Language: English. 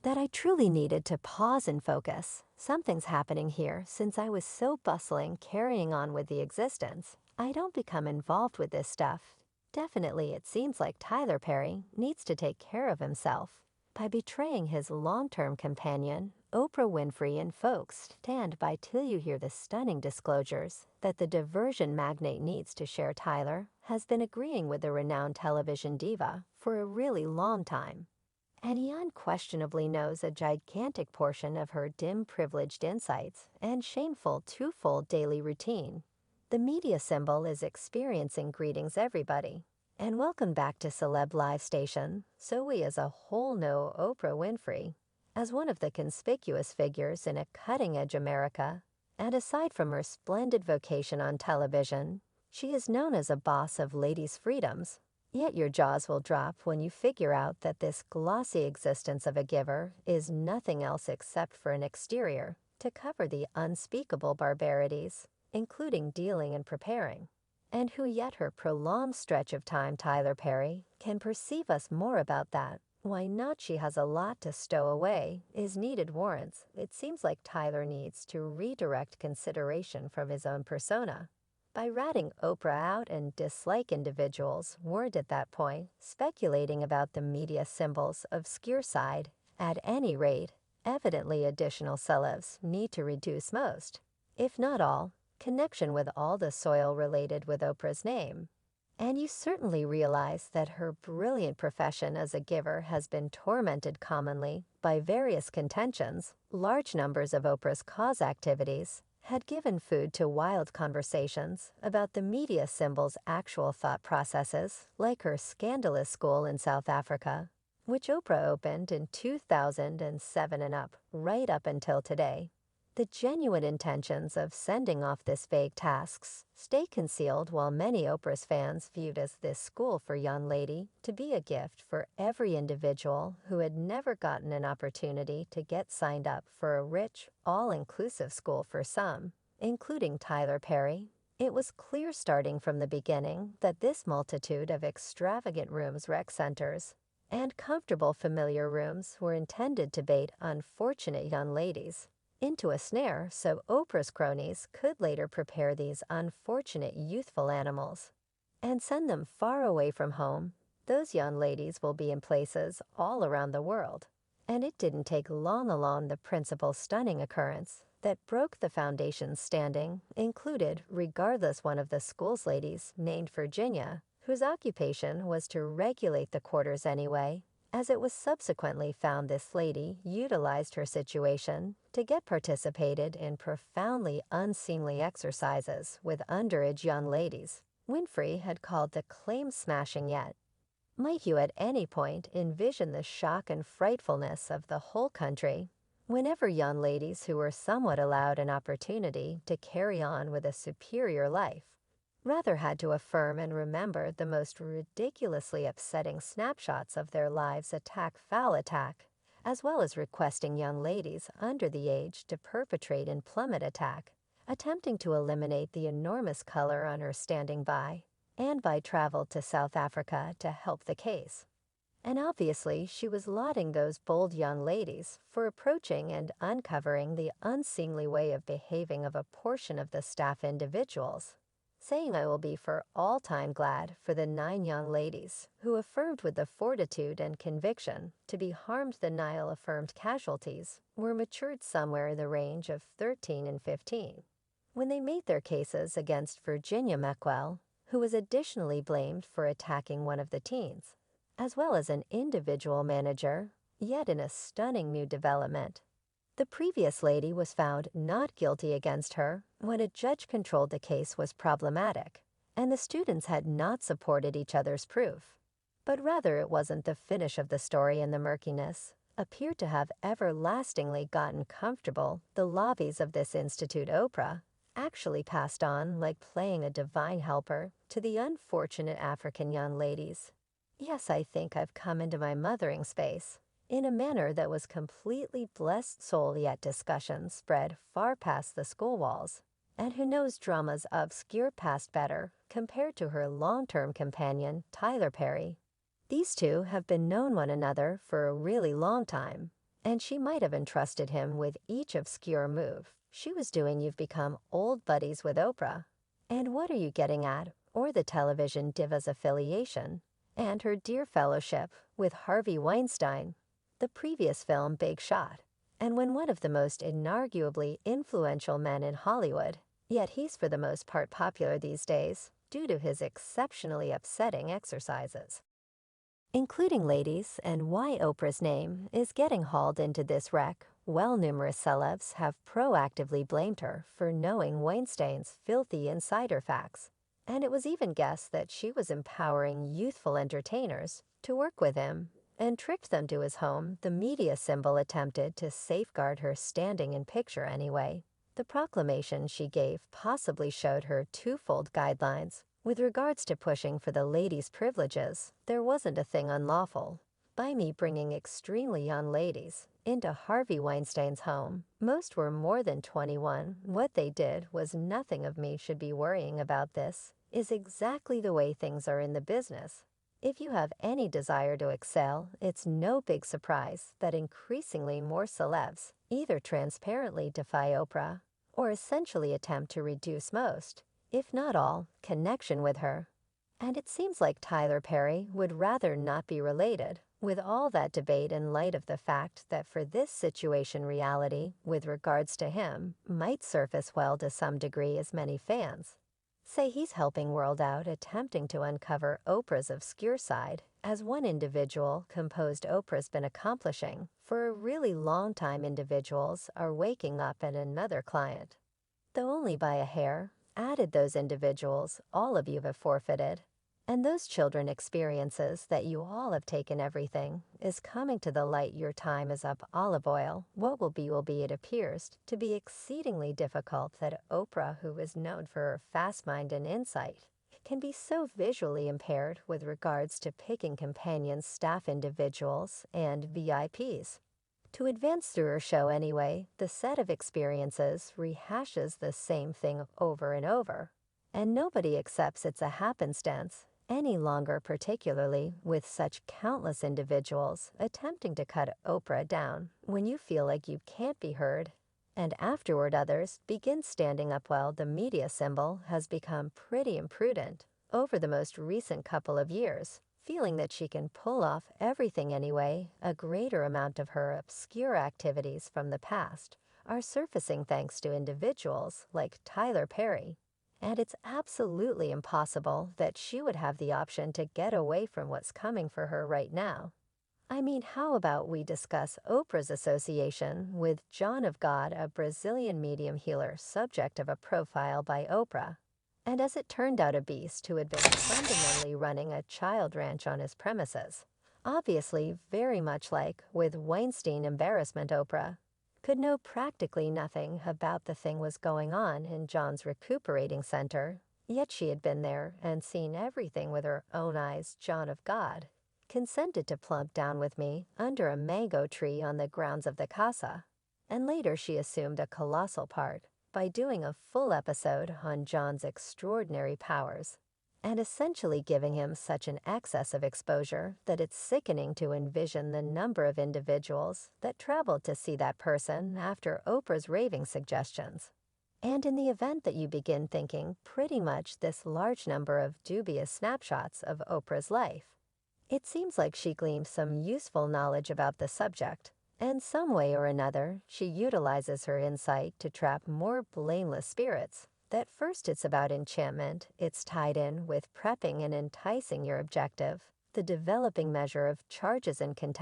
that I truly needed to pause and focus. Something's happening here since I was so bustling carrying on with the existence. I don't become involved with this stuff. Definitely, it seems like Tyler Perry needs to take care of himself. By betraying his long-term companion, Oprah Winfrey and folks stand by till you hear the stunning disclosures that the diversion magnate needs to share Tyler has been agreeing with the renowned television diva for a really long time. And he unquestionably knows a gigantic portion of her dim privileged insights and shameful twofold daily routine. The media symbol is experiencing greetings everybody. And welcome back to Celeb Live Station, so we as a whole know Oprah Winfrey as one of the conspicuous figures in a cutting-edge America. And aside from her splendid vocation on television, she is known as a boss of ladies' freedoms. Yet your jaws will drop when you figure out that this glossy existence of a giver is nothing else except for an exterior to cover the unspeakable barbarities, including dealing and preparing. And who yet her prolonged stretch of time Tyler Perry can perceive us more about that. Why not she has a lot to stow away is needed warrants. It seems like Tyler needs to redirect consideration from his own persona. By ratting Oprah out and dislike individuals weren't at that point speculating about the media symbol's obscure side. At any rate, evidently additional celebs need to reduce most, if not all, connection with all the soil related with Oprah's name. And you certainly realize that her brilliant profession as a giver has been tormented commonly by various contentions. Large numbers of Oprah's cause activities had given food to wild conversations about the media symbol's actual thought processes, like her scandalous school in South Africa, which Oprah opened in 2007 and up, right up until today. The genuine intentions of sending off this vague tasks stay concealed, while many Oprah's fans viewed as this school for young lady to be a gift for every individual who had never gotten an opportunity to get signed up for a rich, all-inclusive school for some, including Tyler Perry. It was clear starting from the beginning that this multitude of extravagant rooms, rec centers, and comfortable familiar rooms were intended to bait unfortunate young ladies into a snare so Oprah's cronies could later prepare these unfortunate youthful animals and send them far away from home. Those young ladies will be in places all around the world. And it didn't take long along the principal stunning occurrence that broke the foundation's standing included regardless one of the school's ladies named Virginia, whose occupation was to regulate the quarters anyway, as it was subsequently found this lady utilized her situation to get participated in profoundly unseemly exercises with underage young ladies. Winfrey had called the claim smashing. Yet might you at any point envision the shock and frightfulness of the whole country whenever young ladies who were somewhat allowed an opportunity to carry on with a superior life rather had to affirm and remember the most ridiculously upsetting snapshots of their lives foul attack, as well as requesting young ladies under the age to perpetrate in plummet attack, attempting to eliminate the enormous color on her standing by, and by travel to South Africa to help the case. And obviously she was lauding those bold young ladies for approaching and uncovering the unseemly way of behaving of a portion of the staff individuals, saying I will be for all time glad for the 9 young ladies who affirmed with the fortitude and conviction to be harmed. The Nile affirmed casualties were matured somewhere in the range of 13 and 15 when they made their cases against Virginia Meckwell, who was additionally blamed for attacking one of the teens, as well as an individual manager. Yet in a stunning new development, the previous lady was found not guilty against her when a judge controlled the case was problematic, and the students had not supported each other's proof. But rather it wasn't the finish of the story, and the murkiness appeared to have everlastingly gotten comfortable. The lobbies of this institute Oprah actually passed on like playing a divine helper to the unfortunate African young ladies. Yes, I think I've come into my mothering space in a manner that was completely blessed soul, yet discussion spread far past the school walls. And who knows drama's obscure past better compared to her long-term companion, Tyler Perry? These two have been known one another for a really long time, And she might have entrusted him with each obscure move she was doing. You've become old buddies with Oprah. And what are you getting at? Or the television diva's affiliation, and her dear fellowship with Harvey Weinstein, the previous film Big Shot, and when one of the most inarguably influential men in Hollywood, yet he's for the most part popular these days due to his exceptionally upsetting exercises. Including ladies, and why Oprah's name is getting hauled into this wreck. Well, numerous celebs have proactively blamed her for knowing Weinstein's filthy insider facts, and it was even guessed that she was empowering youthful entertainers to work with him and tricked them to his home. The media symbol attempted to safeguard her standing in picture anyway. The proclamation she gave possibly showed her twofold guidelines. With regards to pushing for the ladies' privileges, there wasn't a thing unlawful. By me bringing extremely young ladies into Harvey Weinstein's home, most were more than 21. What they did was nothing of me should be worrying about. This is exactly the way things are in the business. If you have any desire to excel, it's no big surprise that increasingly more celebs either transparently defy Oprah or essentially attempt to reduce most, if not all, connection with her. And it seems like Tyler Perry would rather not be related, with all that debate in light of the fact that for this situation reality, with regards to him, might surface well to some degree as many fans say he's helping world out attempting to uncover Oprah's obscure side, as one individual composed Oprah's been accomplishing for a really long time. Individuals are waking up at another client, though only by a hair. Added those individuals, all of you have forfeited. And those children experiences that you all have taken everything is coming to the light. Your time is up. Olive oil. What will be, it appears to be exceedingly difficult that Oprah, who is known for her fast mind and insight, can be so visually impaired with regards to picking companions, staff individuals, and VIPs. To advance through her show anyway, the set of experiences rehashes the same thing over and over, and nobody accepts it's a happenstance any longer, particularly with such countless individuals attempting to cut Oprah down when you feel like you can't be heard, and afterward others begin standing up. Well, the media symbol has become pretty imprudent over the most recent couple of years, feeling that she can pull off everything anyway. A greater amount of her obscure activities from the past are surfacing thanks to individuals like Tyler Perry. And it's absolutely impossible that she would have the option to get away from what's coming for her right now. I mean, how about we discuss Oprah's association with John of God, a Brazilian medium healer, subject of a profile by Oprah, and as it turned out a beast who had been fundamentally running a child ranch on his premises. Obviously, very much like with Weinstein embarrassment, Oprah could know practically nothing about the thing was going on in John's recuperating center, yet she had been there and seen everything with her own eyes. John of God consented to plump down with me under a mango tree on the grounds of the casa, and later she assumed a colossal part by doing a full episode on John's extraordinary powers, and essentially giving him such an excess of exposure that it's sickening to envision the number of individuals that traveled to see that person after Oprah's raving suggestions. And in the event that you begin thinking pretty much this large number of dubious snapshots of Oprah's life, it seems like she gleaned some useful knowledge about the subject, and some way or another she utilizes her insight to trap more blameless spirits. That first it's about enchantment, it's tied in with prepping and enticing your objective, the developing measure of charges and contention.